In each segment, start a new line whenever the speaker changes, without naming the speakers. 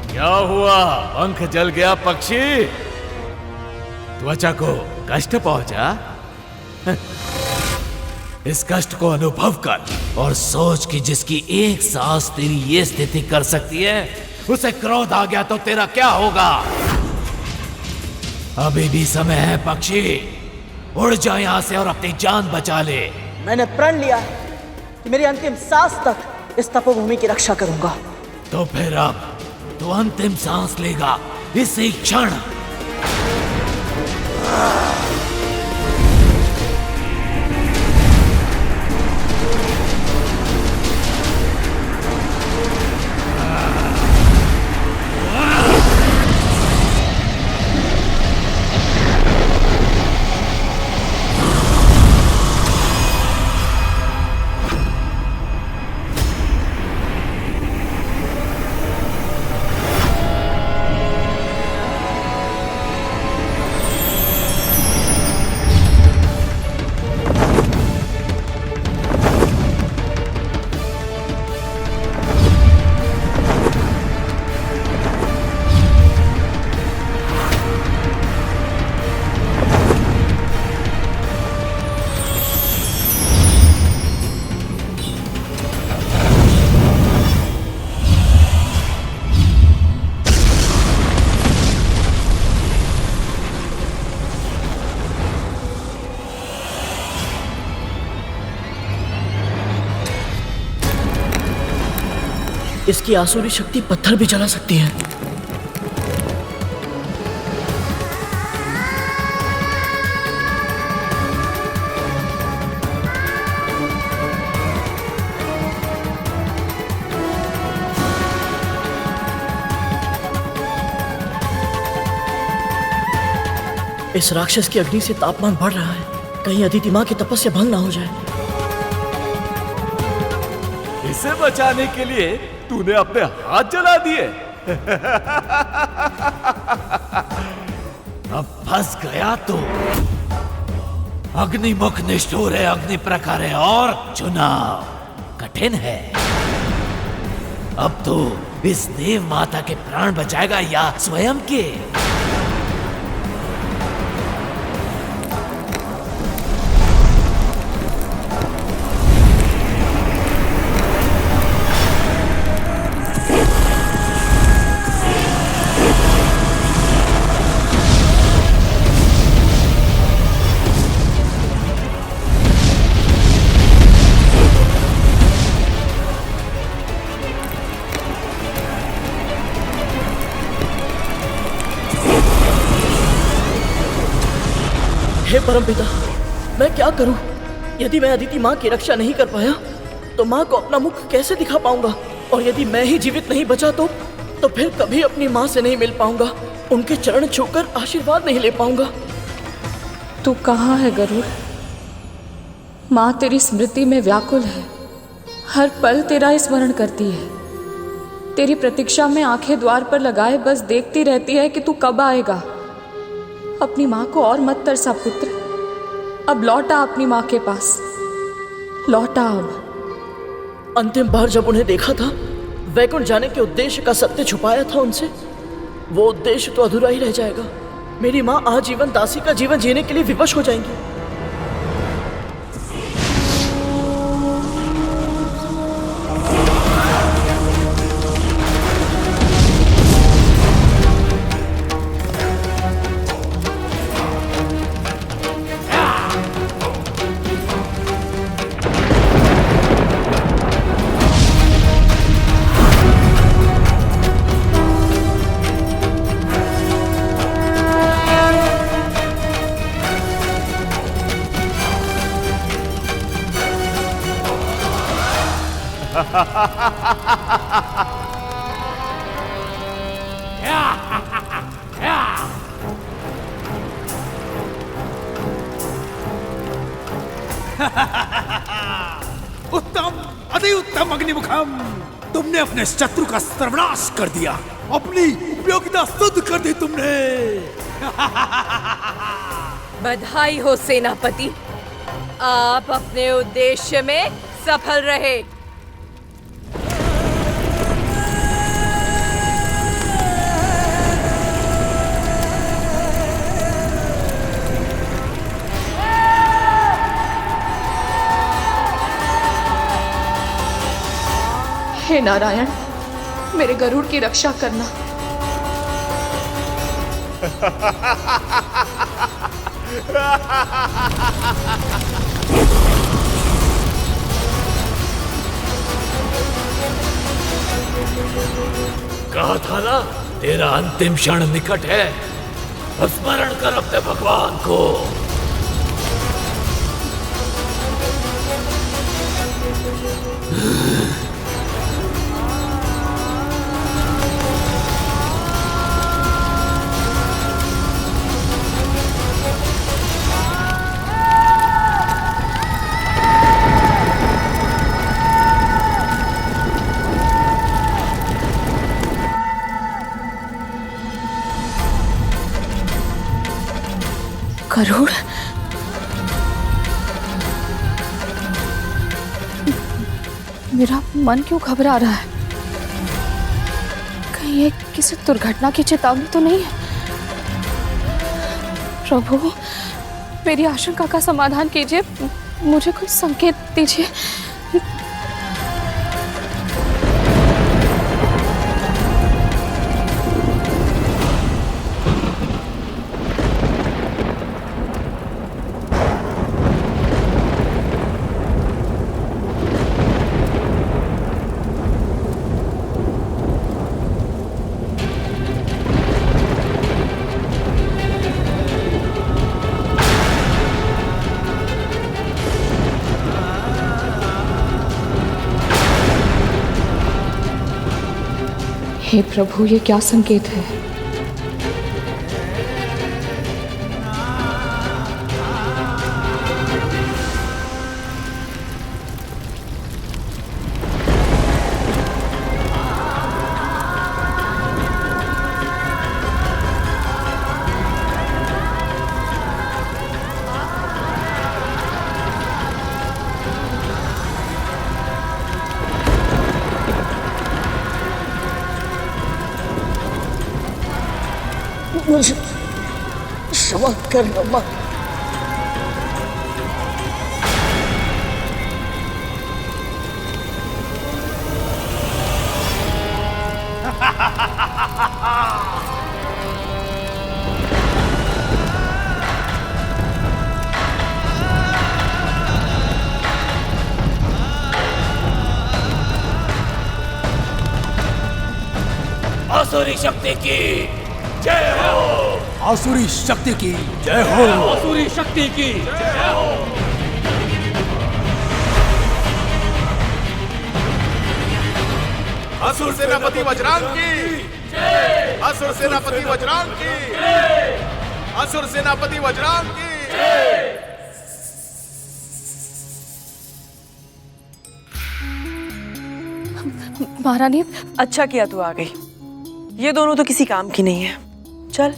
क्या हुआ? पंख जल गया पक्षी? त्वचा को कष्ट पहुंचा? इस कष्ट को अनुभव कर और सोच कि जिसकी एक सांस तेरी ये स्थिति कर सकती है, उसे क्रोध आ गया तो तेरा क्या होगा? अभी भी समय है पक्षी, उड़ जा यहां से और अपनी जान बचा ले।
मैंने प्रण लिया है कि मेरी अंतिम सांस तक इस तपोभूमि की रक्षा करूंगा।
तो फिर अब तू अंतिम सांस लेगा इसी क्षण।
इसकी आसुरी शक्ति पत्थर भी जला सकती है। इस राक्षस की अग्नि से तापमान बढ़ रहा है, कहीं अदिति माँ की तपस्या भंग ना हो जाए।
इसे बचाने के लिए तूने अपने हाथ जला दिए। अब फंस गया तू। अग्निमुख निष्ठुर है, अग्नि प्रखर है और चुनाव कठिन है। अब तू इस देव माता के प्राण बचाएगा या स्वयं के?
हे परमपिता, मैं क्या करूं? यदि मैं अदिति माँ की रक्षा नहीं कर पाया तो माँ को अपना मुख कैसे दिखा पाऊंगा? और यदि मैं ही जीवित नहीं बचा तो फिर कभी अपनी माँ से नहीं मिल पाऊंगा, उनके चरण छूकर आशीर्वाद नहीं ले पाऊंगा।
तू कहाँ है गरुड़? माँ तेरी स्मृति में व्याकुल है, हर पल तेरा स्मरण करती है। तेरी प्रतीक्षा में आंखें द्वार पर लगाए बस देखती रहती है कि तू कब आएगा। अपनी माँ को और मत तरसा पुत्र, अब लौटा अपनी माँ के पास, लौटा अब।
अंतिम बार जब उन्हें देखा था, वैकुंठ जाने के उद्देश्य का सत्य छुपाया था उनसे, वो उद्देश्य तो अधूरा ही रह जाएगा। मेरी माँ आजीवन दासी का जीवन जीने के लिए विवश हो जाएंगी।
उत्तम, अति उत्तम अग्निमुखम, तुमने अपने शत्रु का सर्वनाश कर दिया, अपनी उपयोगिता सिद्ध कर दी तुमने।
बधाई हो सेनापति, आप अपने उद्देश्य में सफल रहे।
हे नारायण, मेरे गरुड़ की रक्षा करना।
कहा था ना, तेरा अंतिम क्षण निकट है। स्मरण कर अपने भगवान को।
गरुड़, मेरा मन क्यों घबरा रहा है? कहीं ये किसी दुर्घटना की चेतावनी तो नहीं है? प्रभु, मेरी आशंका का समाधान कीजिए, मुझे कोई संकेत दीजिए। हे प्रभु, ये क्या संकेत है?
मुझे क्षमा करना माँ।
आसुरी शक्ति की जय हो।
आसुरी शक्ति की जय हो।
आसुरी शक्ति की जय हो।
असुर सेनापति वज्रांग की जय। असुर सेनापति वज्रांग की जय। असुर सेनापति वज्रांग की जय।
महारानी,
अच्छा किया तू आ गई। ये दोनों तो किसी काम की नहीं है। चल,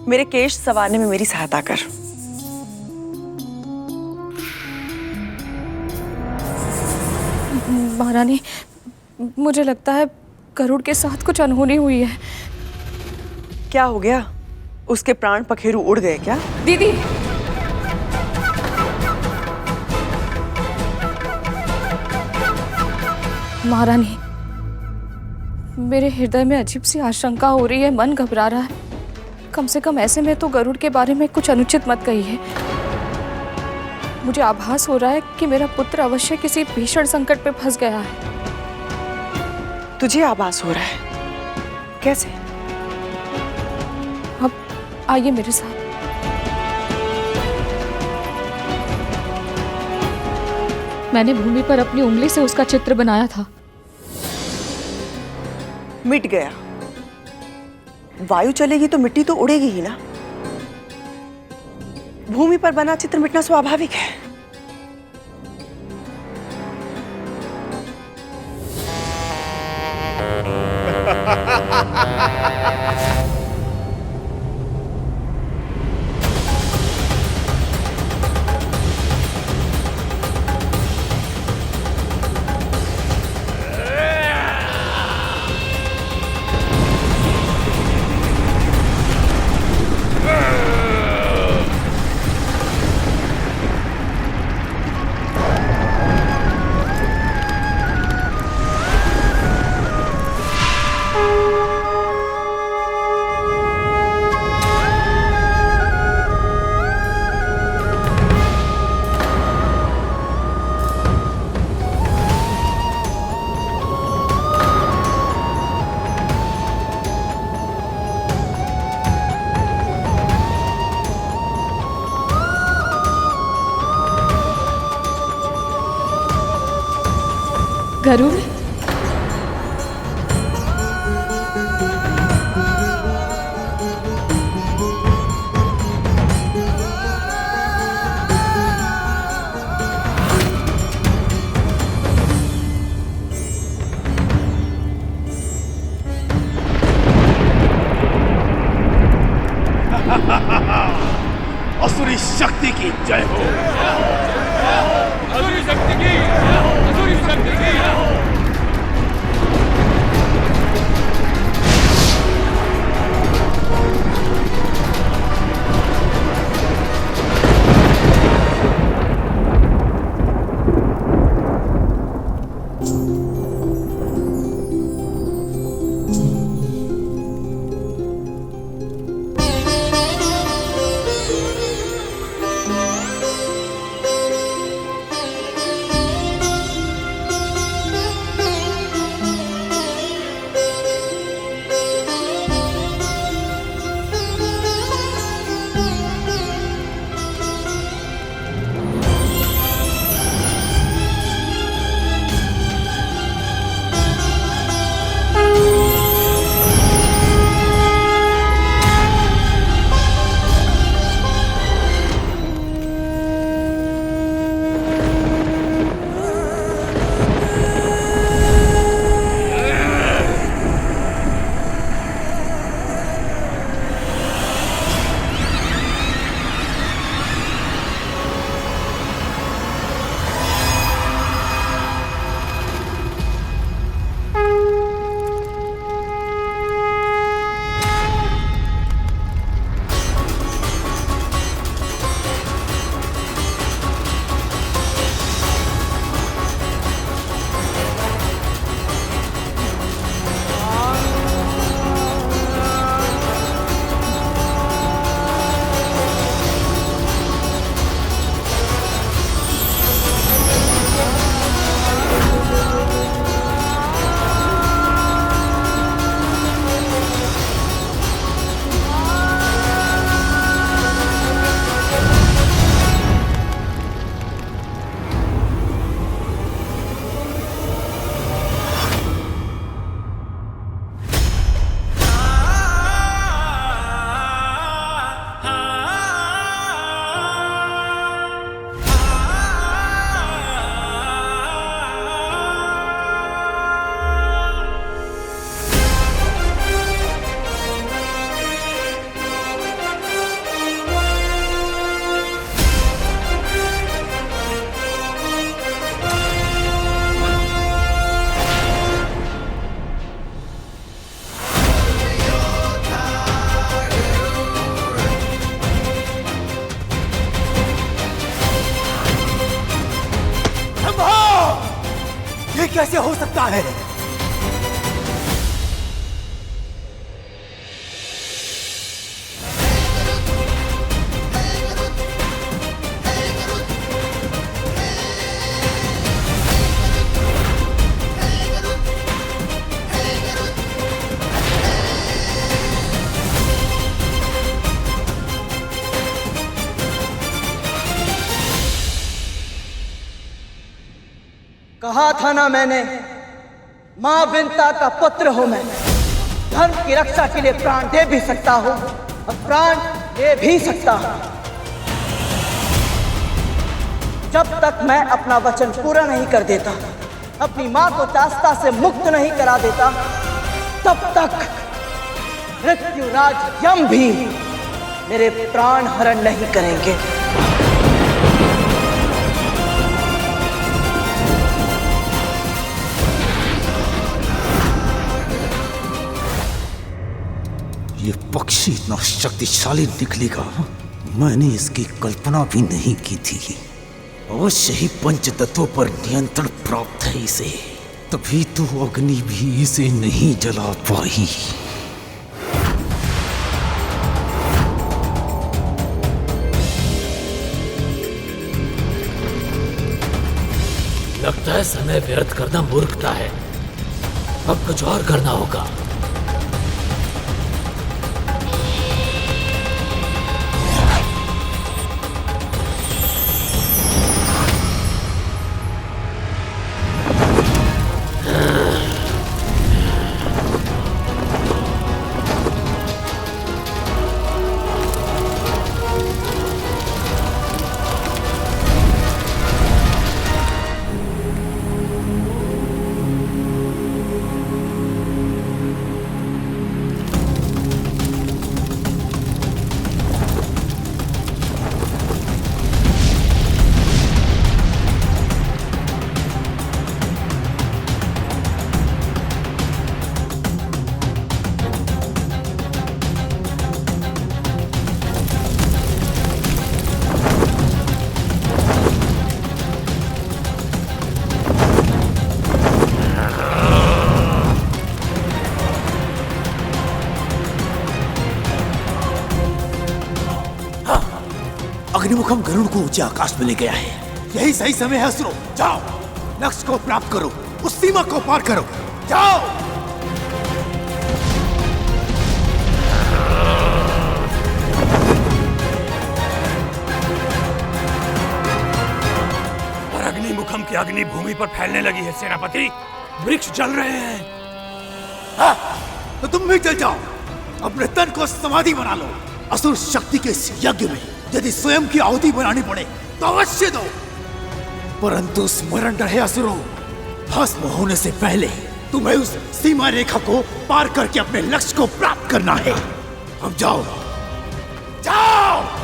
मेरे केश संवारने में मेरी सहायता कर।
महारानी, मुझे लगता है गरुड़ के साथ कुछ अनहोनी हुई है।
क्या हो गया? उसके प्राण पखेरु उड़ गए क्या?
दीदी, महारानी, मेरे हृदय में अजीब सी आशंका हो रही है, मन घबरा रहा है। कम से कम ऐसे में तो गरुड़ के बारे में कुछ अनुचित मत कहिए। मुझे आभास हो रहा है कि मेरा पुत्र अवश्य किसी भीषण संकट पे फंस गया है।
तुझे आभास हो रहा है? कैसे?
अब आइए मेरे साथ। मैंने भूमि पर अपनी उंगली से उसका चित्र बनाया था।
मिट गया। वायु चलेगी तो मिट्टी तो उड़ेगी ही ना। भूमि पर बना चित्र मिटना स्वाभाविक है।
गरुड़,
असुरी शक्ति की जय हो।
असुरी शक्ति की, असुरी शक्ति की।
ये कैसे हो सकता है?
कहा था ना मैंने, मां विंता का पुत्र हूं मैं। धर्म की रक्षा के लिए प्राण दे भी सकता हूं और प्राण दे भी सकता हूं। जब तक मैं अपना वचन पूरा नहीं कर देता, अपनी मां को दास्ता से मुक्त नहीं करा देता, तब तक मृत्युराज यम भी मेरे प्राण हरण नहीं करेंगे।
ये पक्षी इतना शक्तिशाली निकलेगा, मैंने इसकी कल्पना भी नहीं की थी। अवश्य ही पंच तत्वों पर नियंत्रण प्राप्त है इसे, तभी तो अग्नि भी इसे नहीं जला पाई।
लगता है समय व्यर्थ करना मूर्खता है। अब कुछ और करना होगा।
अग्निमुखम गरुड़ को ऊंचे आकाश में ले गया है। यही सही समय है असुरों, जाओ लक्ष्य को प्राप्त करो, उस सीमा को पार करो, जाओ।
और अग्निमुखम की अग्नि भूमि पर फैलने लगी है सेनापति, वृक्ष जल रहे हैं।
हाँ, तो तुम भी जल जाओ, अपने तन को समाधि बना लो। असुर शक्ति के इस यज्ञ में यदि स्वयं की आहुति बनानी पड़े तो अवश्य दो, परंतु स्मरण रहे असुरों, भस्म होने से पहले तुम्हें उस सीमा रेखा को पार करके अपने लक्ष्य को प्राप्त करना है। अब जाओ, जाओ।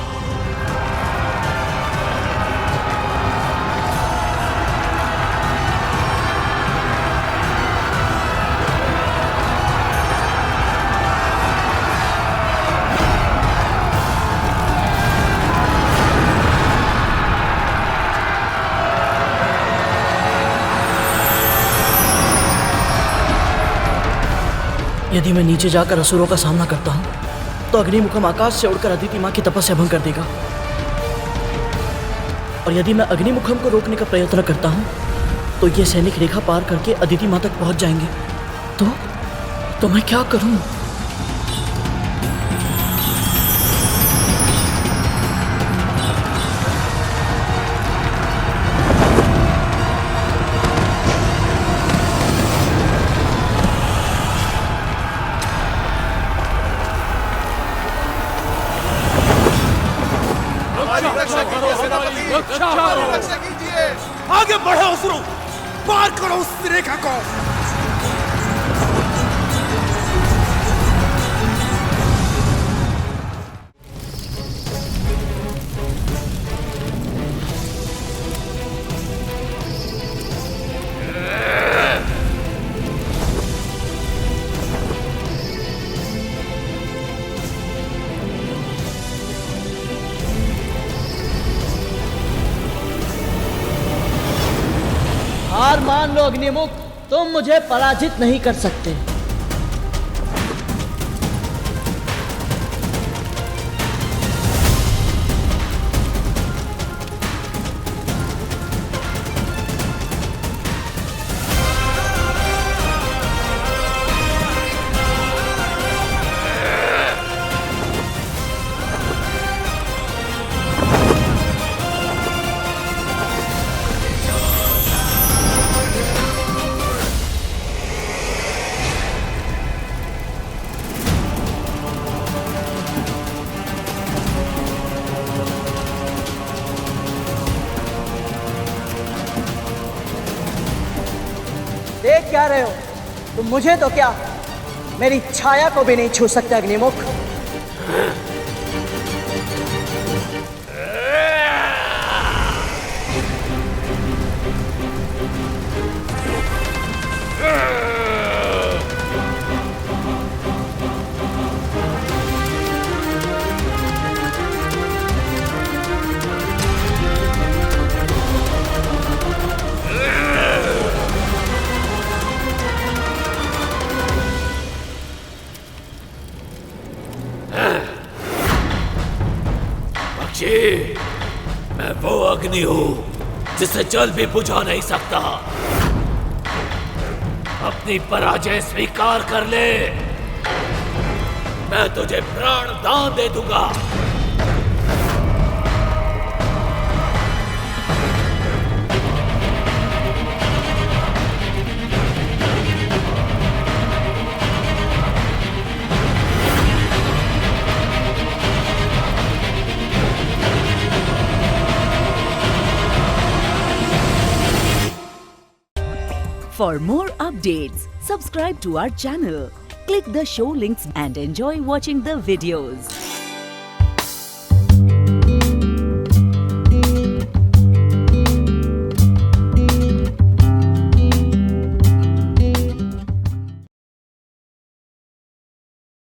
यदि मैं नीचे जाकर असुरों का सामना करता हूं तो अग्निमुखम आकाश से उड़कर अदिति मां की तपस्या भंग कर देगा, और यदि मैं अग्निमुखम को रोकने का प्रयत्न करता हूं तो ये सैनिक रेखा पार करके अदिति मां तक पहुंच जाएंगे। तो मैं क्या करूं?
आगे बढ़ो असुरों, पार करो उस रेखा को।
हार मान लो अग्निमुख, तुम मुझे पराजित नहीं कर सकते। देख क्या रहे हो तुम? मुझे तो क्या, मेरी छाया को भी नहीं छू सकते अग्निमुख।
मैं वो अग्नि हूं जिसे जल भी बुझा नहीं सकता। अपनी पराजय स्वीकार कर ले, मैं तुझे प्राण दान दे दूंगा।
For more updates, subscribe to our channel, click the show links and enjoy watching the videos.